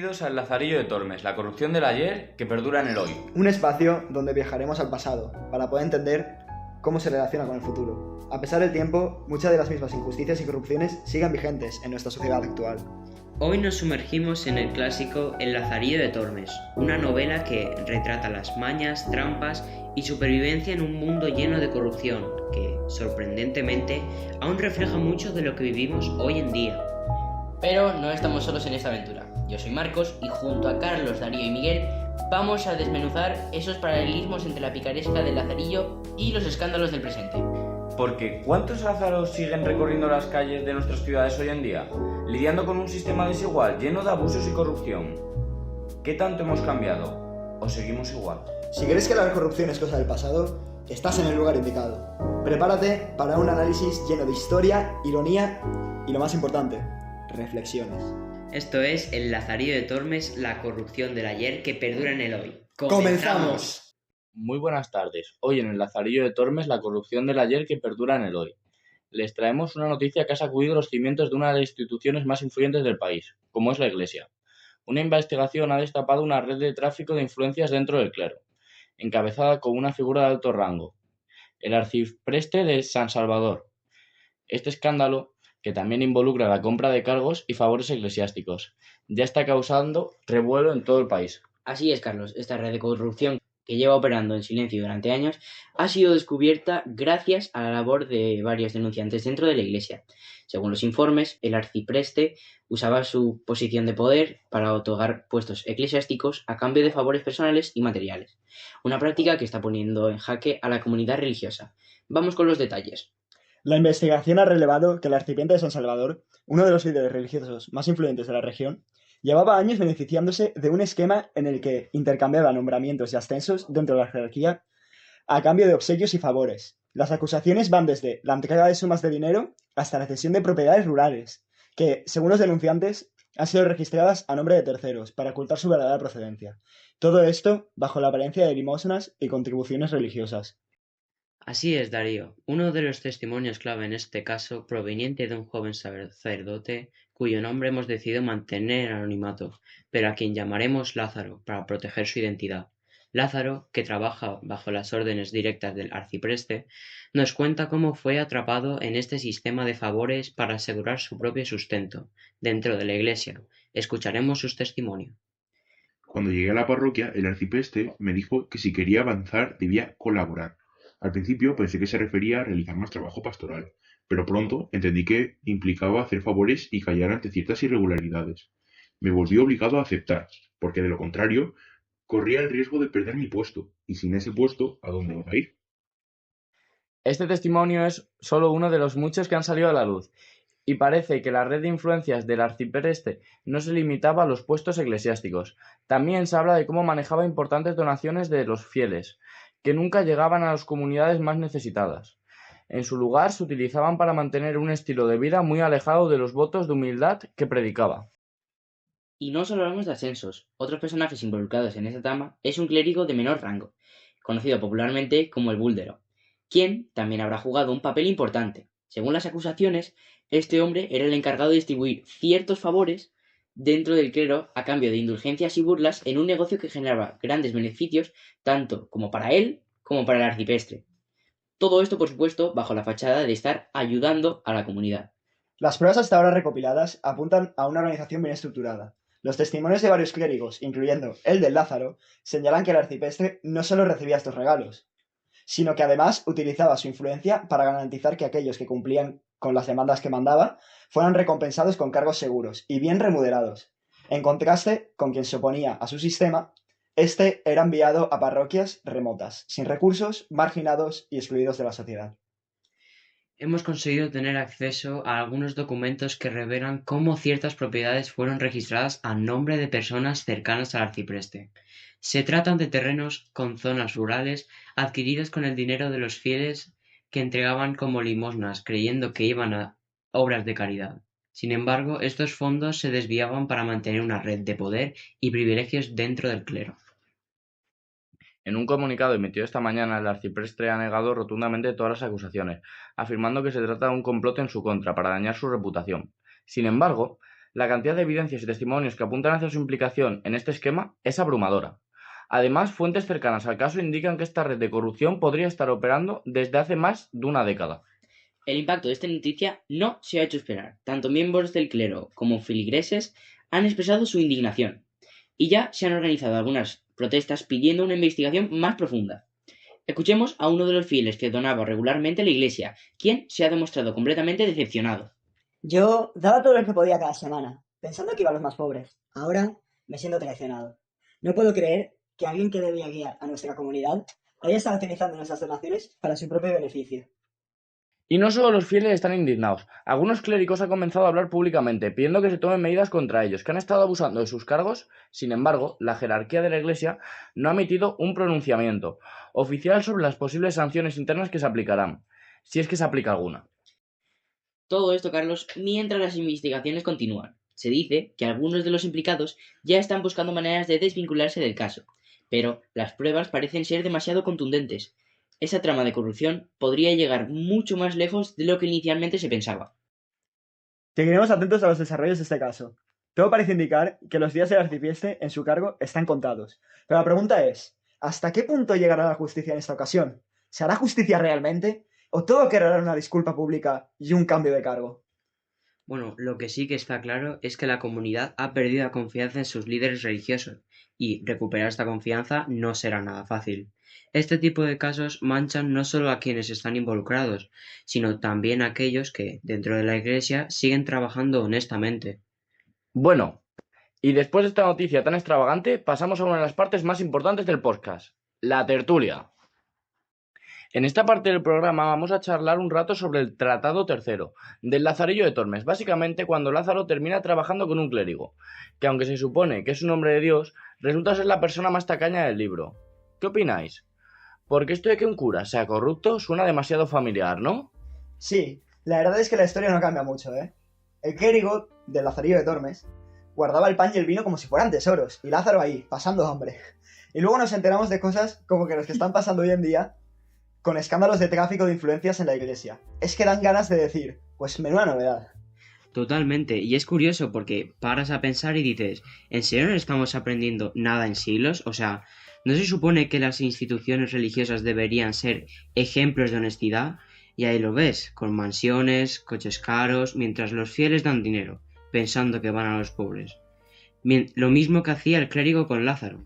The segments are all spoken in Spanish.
Bienvenidos al Lazarillo de Tormes, la corrupción del ayer que perdura en el hoy. Un espacio donde viajaremos al pasado para poder entender cómo se relaciona con el futuro. A pesar del tiempo, muchas de las mismas injusticias y corrupciones siguen vigentes en nuestra sociedad actual. Hoy nos sumergimos en el clásico El Lazarillo de Tormes, una novela que retrata las mañas, trampas y supervivencia en un mundo lleno de corrupción que, sorprendentemente, aún refleja mucho de lo que vivimos hoy en día. Pero no estamos solos en esta aventura. Yo soy Marcos y junto a Carlos, Darío y Miguel vamos a desmenuzar esos paralelismos entre la picaresca del Lazarillo y los escándalos del presente. Porque ¿cuántos Lázaros siguen recorriendo las calles de nuestras ciudades hoy en día, lidiando con un sistema desigual lleno de abusos y corrupción? ¿Qué tanto hemos cambiado? ¿O seguimos igual? Si crees que la corrupción es cosa del pasado, estás en el lugar indicado. Prepárate para un análisis lleno de historia, ironía y, lo más importante, reflexiones. Esto es El Lazarillo de Tormes, la corrupción del ayer que perdura en el hoy. ¡Comenzamos! Muy buenas tardes. Hoy en el Lazarillo de Tormes, la corrupción del ayer que perdura en el hoy. Les traemos una noticia que ha sacudido los cimientos de una de las instituciones más influyentes del país, como es la Iglesia. Una investigación ha destapado una red de tráfico de influencias dentro del clero, encabezada con una figura de alto rango, el arcipreste de San Salvador. Este escándalo, que también involucra la compra de cargos y favores eclesiásticos, ya está causando revuelo en todo el país. Así es, Carlos, esta red de corrupción que lleva operando en silencio durante años ha sido descubierta gracias a la labor de varios denunciantes dentro de la Iglesia. Según los informes, el arcipreste usaba su posición de poder para otorgar puestos eclesiásticos a cambio de favores personales y materiales, una práctica que está poniendo en jaque a la comunidad religiosa. Vamos con los detalles. La investigación ha revelado que el arcipreste de San Salvador, uno de los líderes religiosos más influyentes de la región, llevaba años beneficiándose de un esquema en el que intercambiaba nombramientos y ascensos dentro de la jerarquía a cambio de obsequios y favores. Las acusaciones van desde la entrega de sumas de dinero hasta la cesión de propiedades rurales, que, según los denunciantes, han sido registradas a nombre de terceros para ocultar su verdadera procedencia. Todo esto bajo la apariencia de limosnas y contribuciones religiosas. Así es, Darío. Uno de los testimonios clave en este caso, proveniente de un joven sacerdote, cuyo nombre hemos decidido mantener en anonimato, pero a quien llamaremos Lázaro, para proteger su identidad. Lázaro, que trabaja bajo las órdenes directas del arcipreste, nos cuenta cómo fue atrapado en este sistema de favores para asegurar su propio sustento, dentro de la iglesia. Escucharemos su testimonio. Cuando llegué a la parroquia, el arcipreste me dijo que si quería avanzar debía colaborar. Al principio pensé que se refería a realizar más trabajo pastoral, pero pronto entendí que implicaba hacer favores y callar ante ciertas irregularidades. Me volví obligado a aceptar, porque de lo contrario, corría el riesgo de perder mi puesto, y sin ese puesto, ¿a dónde iba a ir? Este testimonio es solo uno de los muchos que han salido a la luz, y parece que la red de influencias del arcipreste no se limitaba a los puestos eclesiásticos. También se habla de cómo manejaba importantes donaciones de los fieles, que nunca llegaban a las comunidades más necesitadas. En su lugar se utilizaban para mantener un estilo de vida muy alejado de los votos de humildad que predicaba. Y no solo hablamos de ascensos, otros personajes involucrados en esta trama es un clérigo de menor rango, conocido popularmente como el Búldero, quien también habrá jugado un papel importante. Según las acusaciones, este hombre era el encargado de distribuir ciertos favores dentro del clero a cambio de indulgencias y burlas en un negocio que generaba grandes beneficios tanto como para él como para el arcipreste. Todo esto, por supuesto, bajo la fachada de estar ayudando a la comunidad. Las pruebas hasta ahora recopiladas apuntan a una organización bien estructurada. Los testimonios de varios clérigos, incluyendo el del Lázaro, señalan que el arcipreste no solo recibía estos regalos, sino que además utilizaba su influencia para garantizar que aquellos que cumplían con las demandas que mandaba fueran recompensados con cargos seguros y bien remunerados. En contraste con quien se oponía a su sistema, este era enviado a parroquias remotas, sin recursos, marginados y excluidos de la sociedad. Hemos conseguido tener acceso a algunos documentos que revelan cómo ciertas propiedades fueron registradas a nombre de personas cercanas al arcipreste. Se tratan de terrenos con zonas rurales adquiridos con el dinero de los fieles que entregaban como limosnas, creyendo que iban a obras de caridad. Sin embargo, estos fondos se desviaban para mantener una red de poder y privilegios dentro del clero. En un comunicado emitido esta mañana, el arcipreste ha negado rotundamente todas las acusaciones, afirmando que se trata de un complot en su contra para dañar su reputación. Sin embargo, La cantidad de evidencias y testimonios que apuntan hacia su implicación en este esquema es abrumadora. Además, fuentes cercanas al caso indican que esta red de corrupción podría estar operando desde hace más de una década. El impacto de esta noticia no se ha hecho esperar. Tanto miembros del clero como feligreses han expresado su indignación y ya se han organizado algunas protestas pidiendo una investigación más profunda. Escuchemos a uno de los fieles que donaba regularmente a la iglesia, quien se ha demostrado completamente decepcionado. Yo daba todo lo que podía cada semana, pensando que iba a los más pobres. Ahora me siento traicionado. No puedo creer que alguien que debía guiar a nuestra comunidad haya estado utilizando nuestras donaciones para su propio beneficio. Y no solo los fieles están indignados, algunos clérigos han comenzado a hablar públicamente pidiendo que se tomen medidas contra ellos, que han estado abusando de sus cargos. Sin embargo, la jerarquía de la Iglesia no ha emitido un pronunciamiento oficial sobre las posibles sanciones internas que se aplicarán, si es que se aplica alguna. Todo esto, Carlos, mientras las investigaciones continúan. Se dice que algunos de los implicados ya están buscando maneras de desvincularse del caso, pero las pruebas parecen ser demasiado contundentes. Esa trama de corrupción podría llegar mucho más lejos de lo que inicialmente se pensaba. Seguiremos atentos a los desarrollos de este caso. Todo parece indicar que los días del arcipreste en su cargo están contados. Pero la pregunta es, ¿hasta qué punto llegará la justicia en esta ocasión? ¿Se hará justicia realmente? ¿O todo querrá una disculpa pública y un cambio de cargo? Bueno, lo que sí que está claro es que la comunidad ha perdido la confianza en sus líderes religiosos y recuperar esta confianza no será nada fácil. Este tipo de casos manchan no solo a quienes están involucrados, sino también a aquellos que, dentro de la Iglesia, siguen trabajando honestamente. Bueno, y después de esta noticia tan extravagante, pasamos a una de las partes más importantes del podcast, la tertulia. En esta parte del programa vamos a charlar un rato sobre el Tratado Tercero, del Lazarillo de Tormes, básicamente cuando Lázaro termina trabajando con un clérigo, que aunque se supone que es un hombre de Dios, resulta ser la persona más tacaña del libro. ¿Qué opináis? Porque esto de que un cura sea corrupto suena demasiado familiar, ¿no? Sí, la verdad es que la historia no cambia mucho, ¿eh? El clérigo del Lazarillo de Tormes guardaba el pan y el vino como si fueran tesoros, y Lázaro ahí, pasando hambre. Y luego nos enteramos de cosas como que los que están pasando hoy en día con escándalos de tráfico de influencias en la iglesia. Es que dan ganas de decir, pues menuda novedad. Totalmente, y es curioso porque paras a pensar y dices, ¿en serio no estamos aprendiendo nada en siglos? O sea, ¿no se supone que las instituciones religiosas deberían ser ejemplos de honestidad? Y ahí lo ves, con mansiones, coches caros, mientras los fieles dan dinero, pensando que van a los pobres. Lo mismo que hacía el clérigo con Lázaro.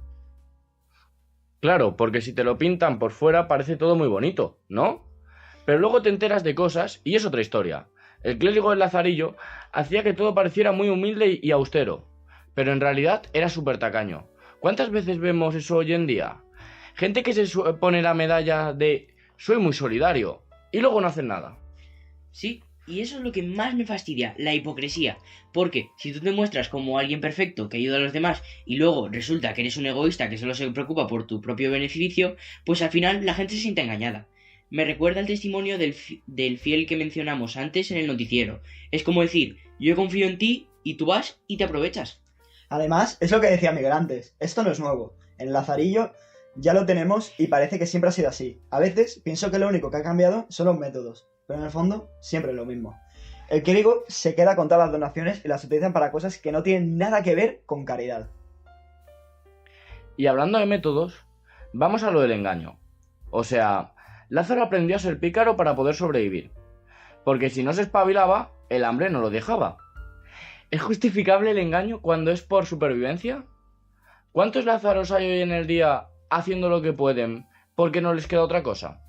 Claro, porque si te lo pintan por fuera parece todo muy bonito, ¿no? Pero luego te enteras de cosas y es otra historia. El clérigo del Lazarillo hacía que todo pareciera muy humilde y austero, pero en realidad era súper tacaño. ¿Cuántas veces vemos eso hoy en día? Gente que se pone la medalla de soy muy solidario y luego no hacen nada. Sí, y eso es lo que más me fastidia, la hipocresía. Porque si tú te muestras como alguien perfecto que ayuda a los demás y luego resulta que eres un egoísta que solo se preocupa por tu propio beneficio, pues al final la gente se siente engañada. Me recuerda el testimonio del fiel que mencionamos antes en el noticiero. Es como decir, yo confío en ti y tú vas y te aprovechas. Además, es lo que decía Miguel antes, esto no es nuevo. En el Lazarillo ya lo tenemos y parece que siempre ha sido así. A veces pienso que lo único que ha cambiado son los métodos, pero en el fondo siempre es lo mismo. El clérigo se queda con todas las donaciones y las utilizan para cosas que no tienen nada que ver con caridad. Y hablando de métodos, vamos a lo del engaño. O sea, Lázaro aprendió a ser pícaro para poder sobrevivir, porque si no se espabilaba, el hambre no lo dejaba. ¿Es justificable el engaño cuando es por supervivencia? ¿Cuántos Lázaros hay hoy en el día haciendo lo que pueden porque no les queda otra cosa?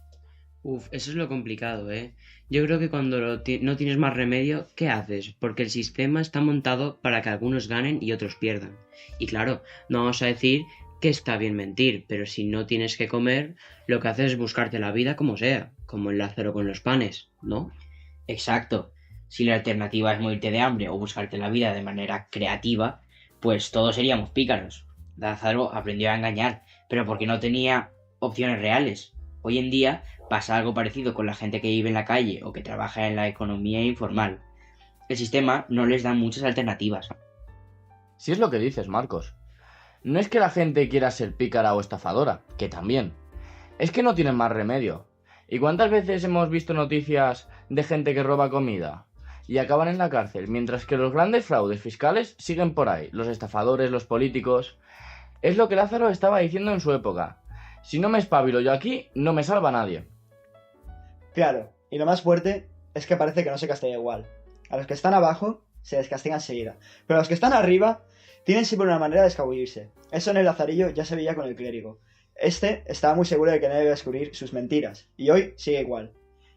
Eso es lo complicado, ¿eh? Yo creo que cuando no tienes más remedio, ¿qué haces? Porque el sistema está montado para que algunos ganen y otros pierdan. Y claro, no vamos a decir que está bien mentir, pero si no tienes que comer, lo que haces es buscarte la vida como sea, como el Lázaro con los panes, ¿no? Exacto. Si la alternativa es morirte de hambre o buscarte la vida de manera creativa, pues todos seríamos pícaros. Lázaro aprendió a engañar, pero porque no tenía opciones reales. Hoy en día pasa algo parecido con la gente que vive en la calle o que trabaja en la economía informal. El sistema no les da muchas alternativas. Si es lo que dices, Marcos. No es que la gente quiera ser pícara o estafadora, que también. Es que no tienen más remedio. ¿Y cuántas veces hemos visto noticias de gente que roba comida? y acaban en la cárcel, mientras que los grandes fraudes fiscales siguen por ahí, los estafadores, los políticos. Es lo que Lázaro estaba diciendo en su época. Si no me espabilo yo aquí, no me salva nadie. Claro, y lo más fuerte es que parece que no se castiga igual. A los que están abajo se les castiga enseguida, pero a los que están arriba tienen siempre una manera de escabullirse. Eso en el Lazarillo ya se veía con el clérigo. Este estaba muy seguro de que nadie iba a descubrir sus mentiras, y hoy sigue igual.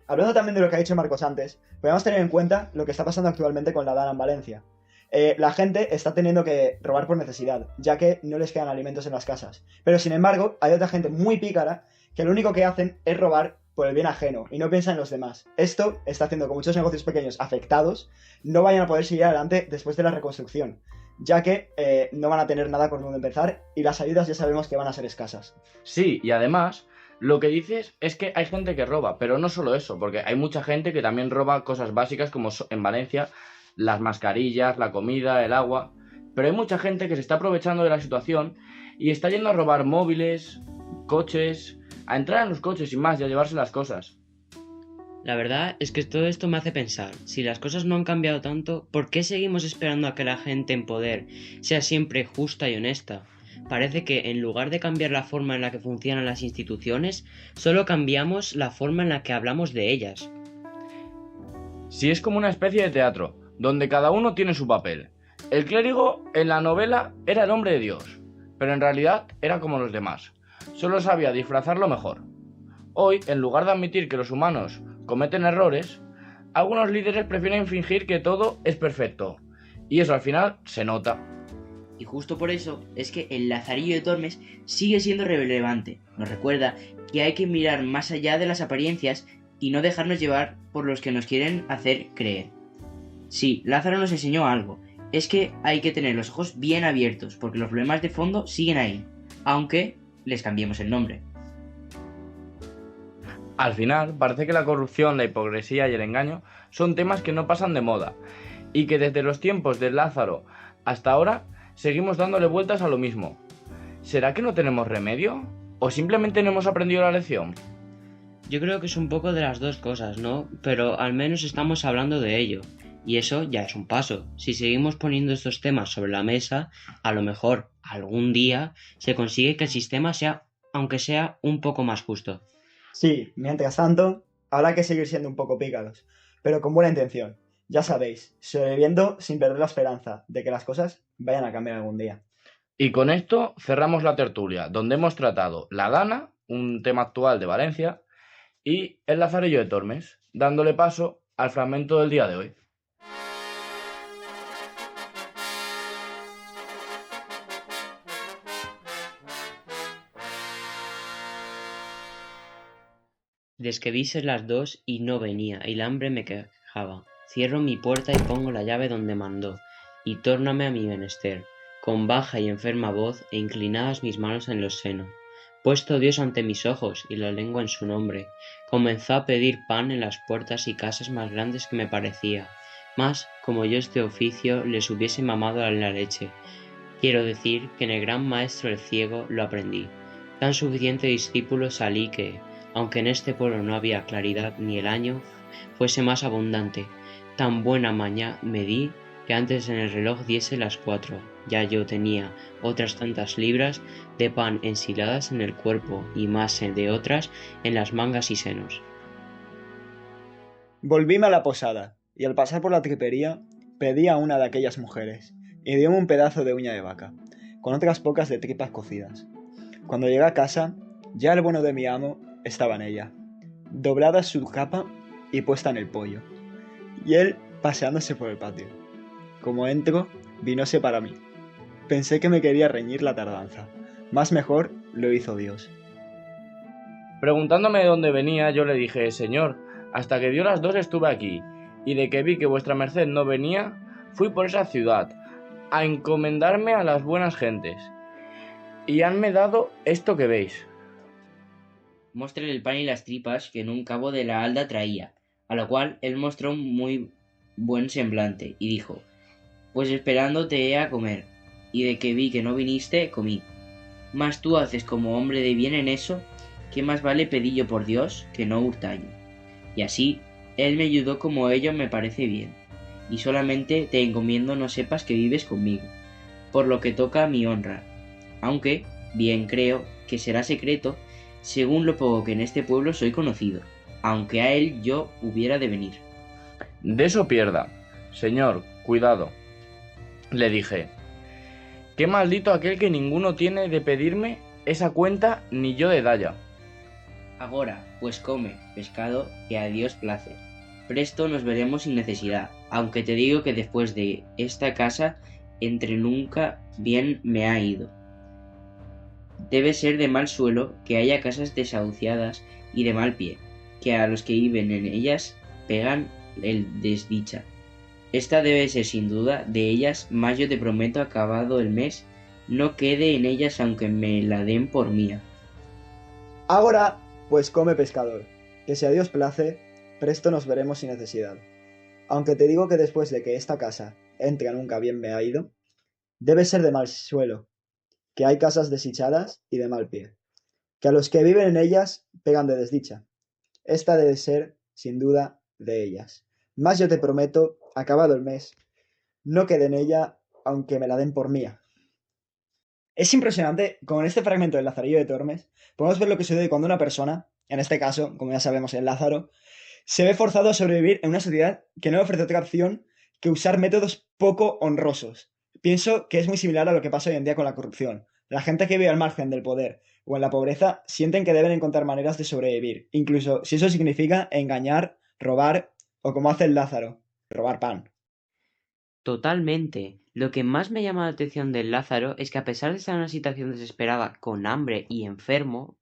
Hablando también de lo que ha dicho Marcos antes, podemos tener en cuenta lo que está pasando actualmente con la Dana en Valencia. La gente está teniendo que robar por necesidad, ya que no les quedan alimentos en las casas. Pero sin embargo, hay otra gente muy pícara que lo único que hacen es robar por el bien ajeno y no piensan en los demás. Esto está haciendo que muchos negocios pequeños afectados no vayan a poder seguir adelante después de la reconstrucción, ya que no van a tener nada por donde empezar y las ayudas ya sabemos que van a ser escasas. Sí, y además, lo que dices es que hay gente que roba, pero no solo eso, porque hay mucha gente que también roba cosas básicas como en Valencia, las mascarillas, la comida, el agua. Pero hay mucha gente que se está aprovechando de la situación y está yendo a robar móviles, coches, a entrar en los coches y más y a llevarse las cosas. La verdad es que todo esto me hace pensar, si las cosas no han cambiado tanto, ¿por qué seguimos esperando a que la gente en poder sea siempre justa y honesta? Parece que en lugar de cambiar la forma en la que funcionan las instituciones, solo cambiamos la forma en la que hablamos de ellas. Sí, es como una especie de teatro, donde cada uno tiene su papel. El clérigo en la novela era el hombre de Dios, pero en realidad era como los demás, solo sabía disfrazarlo mejor. Hoy, en lugar de admitir que los humanos cometen errores, algunos líderes prefieren fingir que todo es perfecto, y eso al final se nota. Y justo por eso es que el Lazarillo de Tormes sigue siendo relevante. Nos recuerda que hay que mirar más allá de las apariencias y no dejarnos llevar por los que nos quieren hacer creer. Sí, Lázaro nos enseñó algo, es que hay que tener los ojos bien abiertos, porque los problemas de fondo siguen ahí, aunque les cambiemos el nombre. Al final, parece que la corrupción, la hipocresía y el engaño son temas que no pasan de moda, y que desde los tiempos de Lázaro hasta ahora seguimos dándole vueltas a lo mismo. ¿Será que no tenemos remedio? ¿O simplemente no hemos aprendido la lección? Yo creo que es un poco de las dos cosas, ¿no? Pero al menos estamos hablando de ello. Y eso ya es un paso. Si seguimos poniendo estos temas sobre la mesa, a lo mejor algún día se consigue que el sistema sea, aunque sea, un poco más justo. Sí, mientras tanto, habrá que seguir siendo un poco pícaros, pero con buena intención. Ya sabéis, sobreviviendo sin perder la esperanza de que las cosas vayan a cambiar algún día. Y con esto cerramos la tertulia, donde hemos tratado la Dana, un tema actual de Valencia, y el Lazarillo de Tormes, dándole paso al fragmento del día de hoy. Desde que dices las 2 y no venía, y el hambre me quejaba. Cierro mi puerta y pongo la llave donde mandó, y tórname a mi menester, con baja y enferma voz e inclinadas mis manos en los senos. Puesto Dios ante mis ojos y la lengua en su nombre, comenzó a pedir pan en las puertas y casas más grandes que me parecía, mas como yo este oficio les hubiese mamado en la leche. Quiero decir que en el gran maestro el ciego lo aprendí. Tan suficiente discípulo salí que, aunque en este pueblo no había claridad ni el año fuese más abundante, tan buena maña me di que antes en el reloj diese las 4, ya yo tenía otras tantas libras de pan ensiladas en el cuerpo y más de otras en las mangas y senos. Volvíme a la posada, y al pasar por la tripería, pedí a una de aquellas mujeres, y diome un pedazo de uña de vaca, con otras pocas de tripas cocidas. Cuando llegué a casa, ya el bueno de mi amo estaba en ella, doblada su capa y puesta en el pollo, y él paseándose por el patio. Como entro, vinose para mí. Pensé que me quería reñir la tardanza, más mejor lo hizo Dios. Preguntándome de dónde venía, yo le dije: Señor, hasta que dio las 2 estuve aquí, y de que vi que vuestra merced no venía, fui por esa ciudad, a encomendarme a las buenas gentes, y hanme dado esto que veis. Móstrele el pan y las tripas que en un cabo de la halda traía, a lo cual él mostró un muy buen semblante, y dijo: Pues esperando te he a comer, y de que vi que no viniste, comí. Mas tú haces como hombre de bien en eso, que más vale pedillo por Dios que no hurtallo. Y así, él me ayudó como ello me parece bien. y solamente te encomiendo no sepas que vives conmigo, por lo que toca a mi honra, aunque bien creo que será secreto según lo poco que en este pueblo soy conocido, aunque a él yo hubiera de venir. De eso pierda. Señor, cuidado. Le dije, qué maldito aquel que ninguno tiene de pedirme esa cuenta ni yo de dalla. Agora, pues come, pescado, que a Dios place. Presto nos veremos sin necesidad, aunque te digo que después de esta casa entre nunca bien me ha ido. Debe ser de mal suelo que haya casas desahuciadas y de mal pie, que a los que viven en ellas pegan el desdicha. Esta debe ser sin duda de ellas, mas yo te prometo acabado el mes, no quede en ellas aunque me la den por mía. Ahora, pues come, pescador, que si a Dios place, presto nos veremos sin necesidad. Aunque te digo que después de que esta casa entre nunca bien me ha ido, debe ser de mal suelo, que hay casas desdichadas y de mal pie, que a los que viven en ellas pegan de desdicha. Esta debe ser, sin duda, de ellas. Mas yo te prometo, acabado el mes, no quede en ella, aunque me la den por mía. Es impresionante, con este fragmento del Lazarillo de Tormes, podemos ver lo que sucede cuando una persona, en este caso, como ya sabemos, el Lázaro, se ve forzado a sobrevivir en una sociedad que no le ofrece otra opción que usar métodos poco honrosos. Pienso que es muy similar a lo que pasa hoy en día con la corrupción. La gente que vive al margen del poder o en la pobreza sienten que deben encontrar maneras de sobrevivir, incluso si eso significa engañar, robar o como hace el Lázaro, robar pan. Totalmente. Lo que más me llama la atención del Lázaro es que a pesar de estar en una situación desesperada, con hambre y enfermo,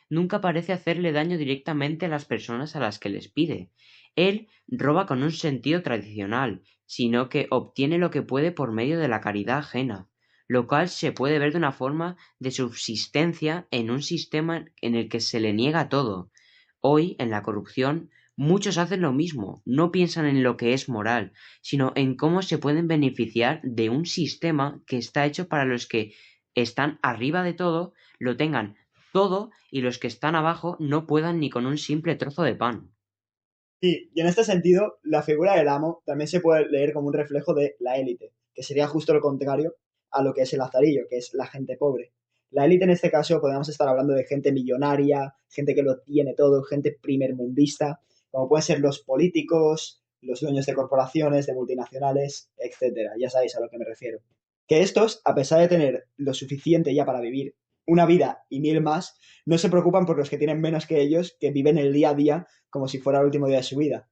nunca parece hacerle daño directamente a las personas a las que les pide. Él roba con un sentido tradicional, sino que obtiene lo que puede por medio de la caridad ajena, lo cual se puede ver de una forma de subsistencia en un sistema en el que se le niega todo. Hoy, en la corrupción, muchos hacen lo mismo, no piensan en lo que es moral, sino en cómo se pueden beneficiar de un sistema que está hecho para los que están arriba de todo, lo tengan todo y los que están abajo no puedan ni con un simple trozo de pan. Sí, y en este sentido, la figura del amo también se puede leer como un reflejo de la élite, que sería justo lo contrario a lo que es el lazarillo, que es la gente pobre. La élite en este caso podemos estar hablando de gente millonaria, gente que lo tiene todo, gente primermundista, como pueden ser los políticos, los dueños de corporaciones, de multinacionales, etcétera. Ya sabéis a lo que me refiero. Que estos, a pesar de tener lo suficiente ya para vivir una vida y mil más, no se preocupan por los que tienen menos que ellos, que viven el día a día como si fuera el último día de su vida.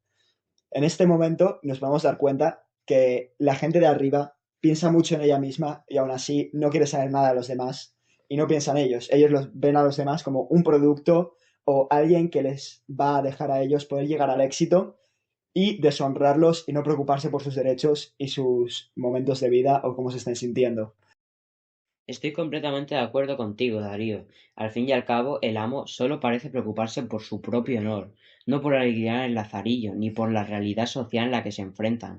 En este momento nos vamos a dar cuenta que la gente de arriba piensa mucho en ella misma y aún así no quiere saber nada de los demás y no piensan ellos. Ellos los ven a los demás como un producto o alguien que les va a dejar a ellos poder llegar al éxito y deshonrarlos y no preocuparse por sus derechos y sus momentos de vida o cómo se estén sintiendo. Estoy completamente de acuerdo contigo, Darío. Al fin y al cabo, el amo solo parece preocuparse por su propio honor, no por alegrar el lazarillo, ni por la realidad social en la que se enfrentan.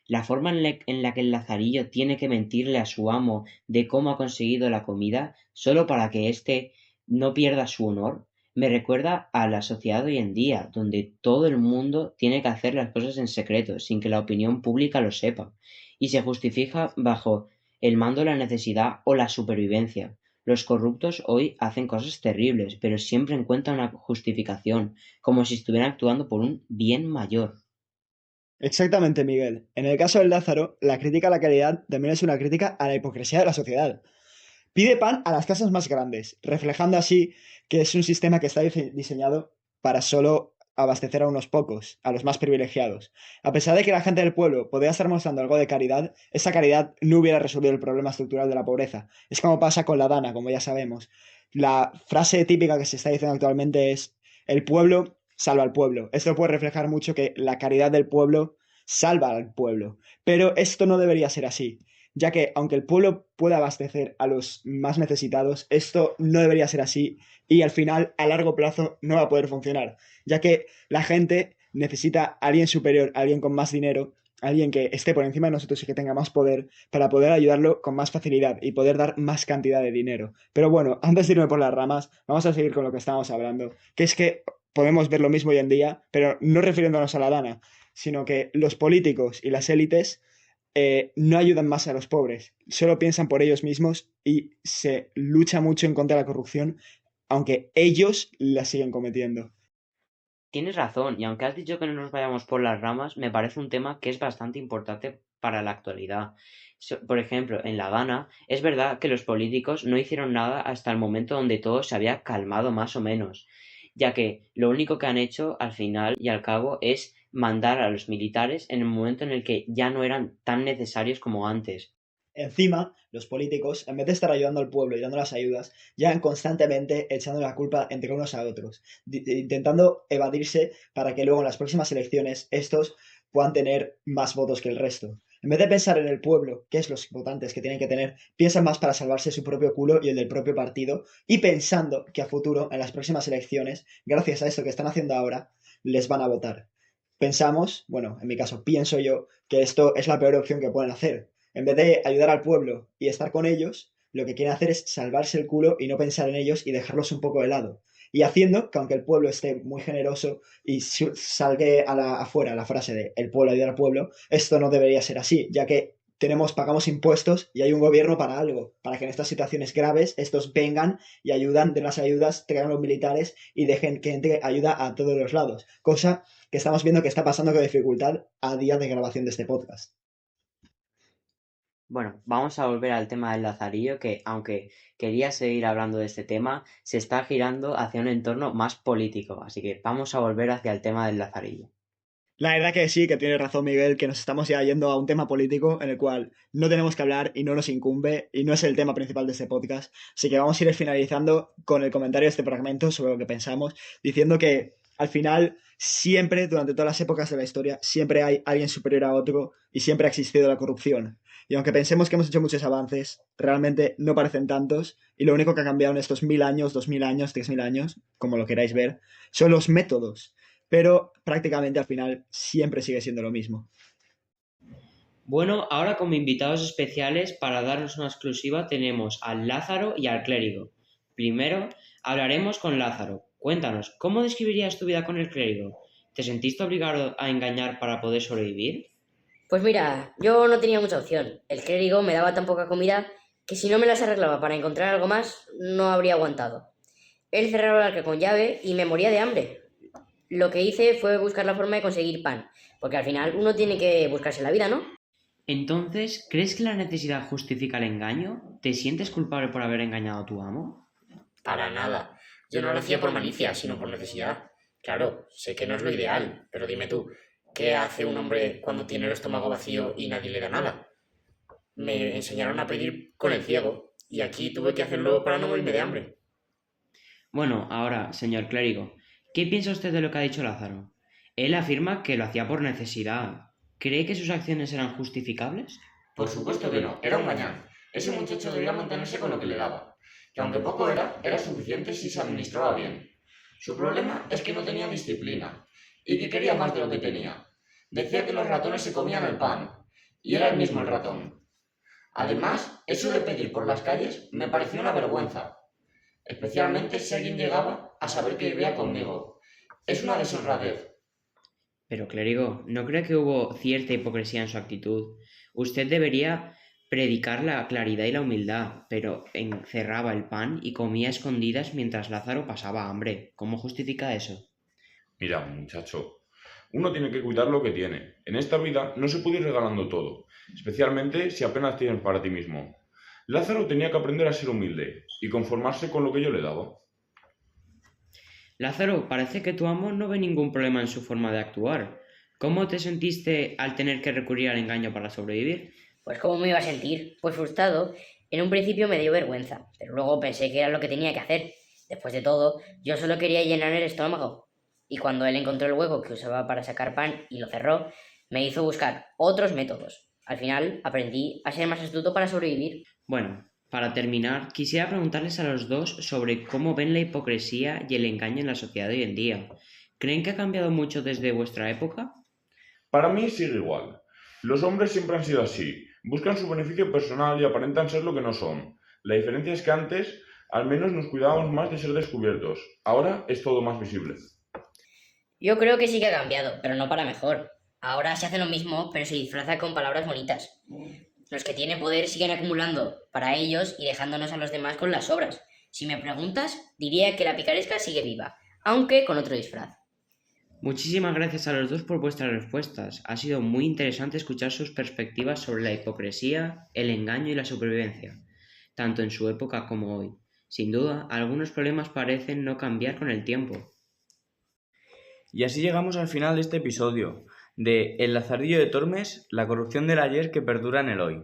La forma en la que el lazarillo tiene que mentirle a su amo de cómo ha conseguido la comida, solo para que éste no pierda su honor, me recuerda a la sociedad hoy en día, donde todo el mundo tiene que hacer las cosas en secreto, sin que la opinión pública lo sepa, y se justifica bajo el mando de la necesidad o la supervivencia. Los corruptos hoy hacen cosas terribles, pero siempre encuentran una justificación, como si estuvieran actuando por un bien mayor. Exactamente, Miguel. En el caso del Lázaro, la crítica a la caridad también es una crítica a la hipocresía de la sociedad. Pide pan a las casas más grandes, reflejando así que es un sistema que está diseñado para solo abastecer a unos pocos, a los más privilegiados. A pesar de que la gente del pueblo podría estar mostrando algo de caridad, esa caridad no hubiera resolvido el problema estructural de la pobreza. Es como pasa con la Dana, como ya sabemos. La frase típica que se está diciendo actualmente es: el pueblo salva al pueblo. Esto puede reflejar mucho que la caridad del pueblo salva al pueblo. Pero esto no debería ser así, ya que aunque el pueblo pueda abastecer a los más necesitados, esto no debería ser así y al final, a largo plazo, no va a poder funcionar, ya que la gente necesita a alguien superior, a alguien con más dinero, a alguien que esté por encima de nosotros y que tenga más poder para poder ayudarlo con más facilidad y poder dar más cantidad de dinero. Pero bueno, antes de irme por las ramas, vamos a seguir con lo que estábamos hablando, que es que podemos ver lo mismo hoy en día, pero no refiriéndonos a la Dana, sino que los políticos y las élites no ayudan más a los pobres, solo piensan por ellos mismos y se lucha mucho en contra de la corrupción, aunque ellos la siguen cometiendo. Tienes razón, y aunque has dicho que no nos vayamos por las ramas, me parece un tema que es bastante importante para la actualidad. Por ejemplo, en La Habana, es verdad que los políticos no hicieron nada hasta el momento donde todo se había calmado más o menos, ya que lo único que han hecho al final y al cabo es mandar a los militares en el momento en el que ya no eran tan necesarios como antes. Encima, los políticos, en vez de estar ayudando al pueblo y dando las ayudas, llegan constantemente echando la culpa entre unos a otros, intentando evadirse para que luego en las próximas elecciones estos puedan tener más votos que el resto. En vez de pensar en el pueblo, que es los votantes que tienen que tener, piensan más para salvarse su propio culo y el del propio partido, y pensando que a futuro, en las próximas elecciones, gracias a esto que están haciendo ahora, les van a votar. Pensamos, bueno, en mi caso pienso yo, que esto es la peor opción que pueden hacer. En vez de ayudar al pueblo y estar con ellos, lo que quieren hacer es salvarse el culo y no pensar en ellos y dejarlos un poco de lado. Y haciendo que aunque el pueblo esté muy generoso y salga afuera la frase de el pueblo ayuda al pueblo, esto no debería ser así, ya que pagamos impuestos y hay un gobierno para algo, para que en estas situaciones graves estos vengan y ayudan, den las ayudas, traigan los militares y dejen que entre ayuda a todos los lados. Cosa que estamos viendo que está pasando con dificultad a día de grabación de este podcast. Bueno, vamos a volver al tema del Lazarillo, que aunque quería seguir hablando de este tema, se está girando hacia un entorno más político, así que vamos a volver hacia el tema del Lazarillo. La verdad que sí, que tiene razón Miguel, que nos estamos ya yendo a un tema político en el cual no tenemos que hablar y no nos incumbe y no es el tema principal de este podcast. Así que vamos a ir finalizando con el comentario de este fragmento sobre lo que pensamos, diciendo que al final siempre, durante todas las épocas de la historia, siempre hay alguien superior a otro y siempre ha existido la corrupción. Y aunque pensemos que hemos hecho muchos avances, realmente no parecen tantos y lo único que ha cambiado en estos 1000 años, 2000 años, 3000 años, como lo queráis ver, son los métodos. Pero prácticamente al final siempre sigue siendo lo mismo. Bueno, ahora como invitados especiales para darnos una exclusiva tenemos al Lázaro y al clérigo. Primero hablaremos con Lázaro. Cuéntanos, ¿cómo describirías tu vida con el clérigo? ¿Te sentiste obligado a engañar para poder sobrevivir? Pues mira, yo no tenía mucha opción. El clérigo me daba tan poca comida que si no me las arreglaba para encontrar algo más, no habría aguantado. Él cerraba el arca con llave y me moría de hambre. Lo que hice fue buscar la forma de conseguir pan, porque al final uno tiene que buscarse la vida, ¿no? Entonces, ¿crees que la necesidad justifica el engaño? ¿Te sientes culpable por haber engañado a tu amo? Para nada. Yo no lo hacía por malicia, sino por necesidad. Claro, sé que no es lo ideal, pero dime tú, ¿qué hace un hombre cuando tiene el estómago vacío y nadie le da nada? Me enseñaron a pedir con el ciego, y aquí tuve que hacerlo para no morirme de hambre. Bueno, ahora, señor clérigo, ¿qué piensa usted de lo que ha dicho Lázaro? Él afirma que lo hacía por necesidad. ¿Cree que sus acciones eran justificables? Por supuesto que no, era un gañán. Ese muchacho debía mantenerse con lo que le daba. Que aunque poco era suficiente si se administraba bien. Su problema es que no tenía disciplina, y que quería más de lo que tenía. Decía que los ratones se comían el pan, y era él mismo el ratón. Además, eso de pedir por las calles me pareció una vergüenza. Especialmente si alguien llegaba a saber que vivía conmigo. Es una deshonradez. Pero, clérigo, ¿no cree que hubo cierta hipocresía en su actitud? Usted debería predicar la claridad y la humildad, pero encerraba el pan y comía a escondidas mientras Lázaro pasaba hambre. ¿Cómo justifica eso? Mira, muchacho, uno tiene que cuidar lo que tiene. En esta vida no se puede ir regalando todo, especialmente si apenas tienes para ti mismo. Lázaro tenía que aprender a ser humilde y conformarse con lo que yo le daba. Lázaro, parece que tu amo no ve ningún problema en su forma de actuar. ¿Cómo te sentiste al tener que recurrir al engaño para sobrevivir? Pues ¿cómo me iba a sentir? Pues frustrado. En un principio me dio vergüenza, pero luego pensé que era lo que tenía que hacer. Después de todo, yo solo quería llenar el estómago. Y cuando él encontró el hueco que usaba para sacar pan y lo cerró, me hizo buscar otros métodos. Al final aprendí a ser más astuto para sobrevivir. Bueno, para terminar, quisiera preguntarles a los dos sobre cómo ven la hipocresía y el engaño en la sociedad de hoy en día. ¿Creen que ha cambiado mucho desde vuestra época? Para mí sigue igual. Los hombres siempre han sido así. Buscan su beneficio personal y aparentan ser lo que no son. La diferencia es que antes al menos nos cuidábamos más de ser descubiertos. Ahora es todo más visible. Yo creo que sí que ha cambiado, pero no para mejor. Ahora se hace lo mismo, pero se disfraza con palabras bonitas. Los que tienen poder siguen acumulando para ellos y dejándonos a los demás con las sobras. Si me preguntas, diría que la picaresca sigue viva, aunque con otro disfraz. Muchísimas gracias a los dos por vuestras respuestas. Ha sido muy interesante escuchar sus perspectivas sobre la hipocresía, el engaño y la supervivencia, tanto en su época como hoy. Sin duda, algunos problemas parecen no cambiar con el tiempo. Y así llegamos al final de este episodio de El Lazarillo de Tormes, la corrupción del ayer que perdura en el hoy.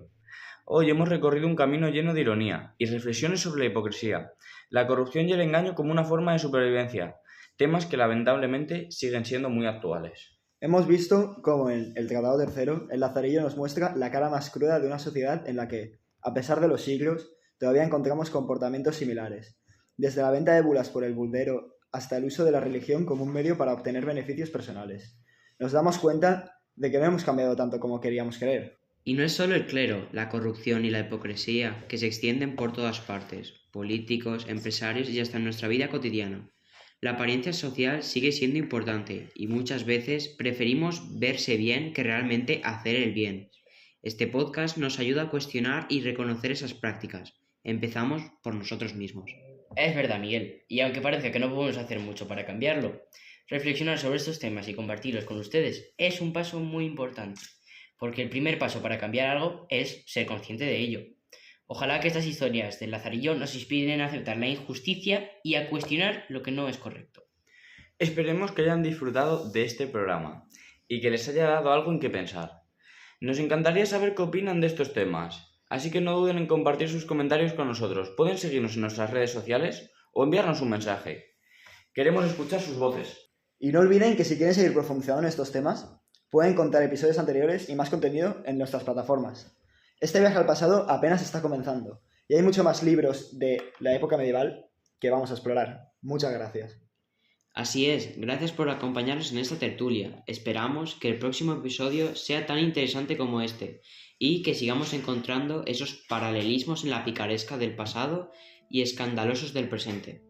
Hoy hemos recorrido un camino lleno de ironía y reflexiones sobre la hipocresía, la corrupción y el engaño como una forma de supervivencia, temas que lamentablemente siguen siendo muy actuales. Hemos visto cómo en El Tratado Tercero, el Lazarillo nos muestra la cara más cruda de una sociedad en la que, a pesar de los siglos, todavía encontramos comportamientos similares, desde la venta de bulas por el buldero hasta el uso de la religión como un medio para obtener beneficios personales. Nos damos cuenta de que no hemos cambiado tanto como queríamos creer. Y no es solo el clero, la corrupción y la hipocresía que se extienden por todas partes, políticos, empresarios y hasta en nuestra vida cotidiana. La apariencia social sigue siendo importante y muchas veces preferimos verse bien que realmente hacer el bien. Este podcast nos ayuda a cuestionar y reconocer esas prácticas. Empezamos por nosotros mismos. Es verdad, Miguel, y aunque parezca que no podemos hacer mucho para cambiarlo, reflexionar sobre estos temas y compartirlos con ustedes es un paso muy importante, porque el primer paso para cambiar algo es ser consciente de ello. Ojalá que estas historias del Lazarillo nos inspiren a aceptar la injusticia y a cuestionar lo que no es correcto. Esperemos que hayan disfrutado de este programa y que les haya dado algo en qué pensar. Nos encantaría saber qué opinan de estos temas, así que no duden en compartir sus comentarios con nosotros. Pueden seguirnos en nuestras redes sociales o enviarnos un mensaje. Queremos escuchar sus voces. Y no olviden que si quieren seguir profundizando en estos temas, pueden encontrar episodios anteriores y más contenido en nuestras plataformas. Este viaje al pasado apenas está comenzando y hay mucho más libros de la época medieval que vamos a explorar. Muchas gracias. Así es, gracias por acompañarnos en esta tertulia. Esperamos que el próximo episodio sea tan interesante como este y que sigamos encontrando esos paralelismos en la picaresca del pasado y escandalosos del presente.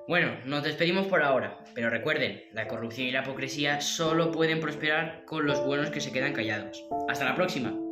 Bueno, nos despedimos por ahora, pero recuerden, la corrupción y la hipocresía solo pueden prosperar con los buenos que se quedan callados. ¡Hasta la próxima!